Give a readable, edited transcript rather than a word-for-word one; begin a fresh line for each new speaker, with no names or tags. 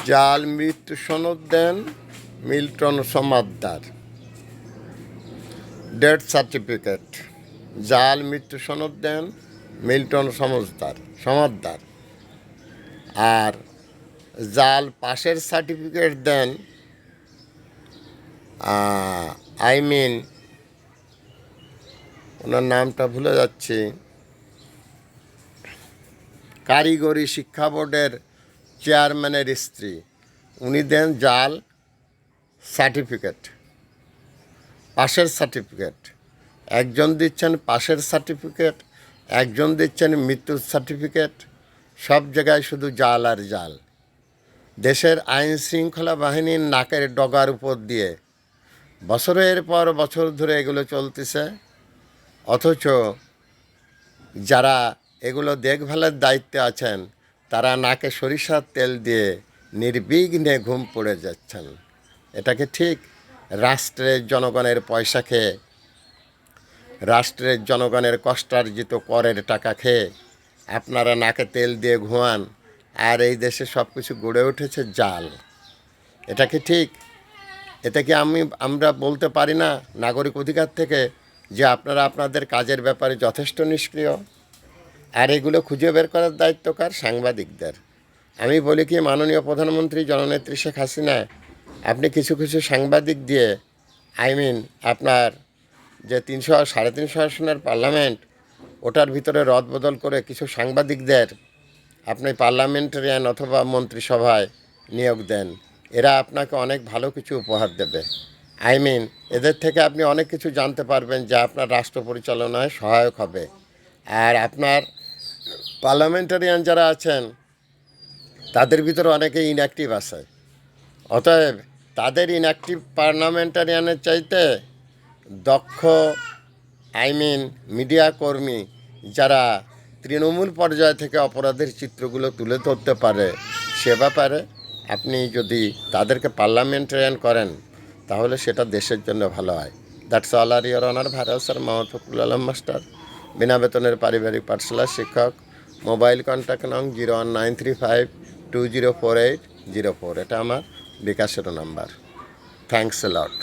জাল মৃত্যু সনদ দেন মিল্টন সমাদ্দার। Death certificate. জাল মৃত্যু সনদ দেন মিল্টন সমাদ্দার। আর জাল পাশের সার্টিফিকেট দেন ওনার নামটা ভুলে যাচ্ছি, কারিগরি শিক্ষা বোর্ডের চেয়ারম্যানের স্ত্রী, উনি দেন জাল সার্টিফিকেট, পাশের সার্টিফিকেট। একজন দিচ্ছেন পাশের সার্টিফিকেট, একজন দিচ্ছেন মৃত্যুর সার্টিফিকেট। সব জায়গায় শুধু জাল আর জাল। দেশের আইন শৃঙ্খলা বাহিনীর নাকের ডগার উপর দিয়ে বছরের পর বছর ধরে এগুলো চলতেছে, অথচ যারা এগুলো দেখভালের দায়িত্বে আছেন তারা নাকে সরিষার তেল দিয়ে নির্বিঘ্নে ঘুম পড়ে যাচ্ছেন। এটাকে ঠিক? রাষ্ট্রের জনগণের পয়সা খেয়ে, রাষ্ট্রের জনগণের কষ্টার্জিত করের টাকা খেয়ে আপনারা নাকে তেল দিয়ে ঘুমান, আর এই দেশে সব কিছু গড়ে উঠেছে জাল। এটা কি ঠিক? এটা কি আমরা বলতে পারি না নাগরিক অধিকার থেকে যে আপনারা আপনাদের কাজের ব্যাপারে যথেষ্ট নিষ্ক্রিয়? আর এগুলো খুঁজে বের করার দায়িত্ব কার? সাংবাদিকদের। আমি বলি কি, মাননীয় প্রধানমন্ত্রী জননেত্রী শেখ হাসিনা, আপনি কিছু কিছু সাংবাদিক দিয়ে আপনার যে 300-350 আসনের পার্লামেন্ট, ওটার ভিতরে রদবদল করে কিছু সাংবাদিকদের আপনি পার্লামেন্টারিয়ান অথবা মন্ত্রিসভায় নিয়োগ দেন। এরা আপনাকে অনেক ভালো কিছু উপহার দেবে। এদের থেকে আপনি অনেক কিছু জানতে পারবেন যা আপনার রাষ্ট্র পরিচালনায় সহায়ক হবে। আর আপনার পার্লামেন্টারিয়ান যারা আছেন তাদের ভিতরে অনেকে ইনঅ্যাক্টিভ আছে। অতএব তাদের ইনঅ্যাক্টিভ পার্লামেন্টারিয়ানের চাইতে দক্ষ মিডিয়া কর্মী যারা তৃণমূল পর্যায় থেকে অপরাধের চিত্রগুলো তুলে ধরতে পারে, সে ব্যাপারে আপনি যদি তাদেরকে পার্লামেন্টারিয়ান করেন তাহলে সেটা দেশের জন্য ভালো হয়। দ্যাটস অল আর your honour. Bharat sir Mohammad Fakhrul Alam master, বিনা বেতনের পারিবারিক পাঠশালার শিক্ষক। মোবাইল কন্ট্যাক্ট নং 01935204804। এটা আমার বিকাশের নাম্বার। Thanks a lot.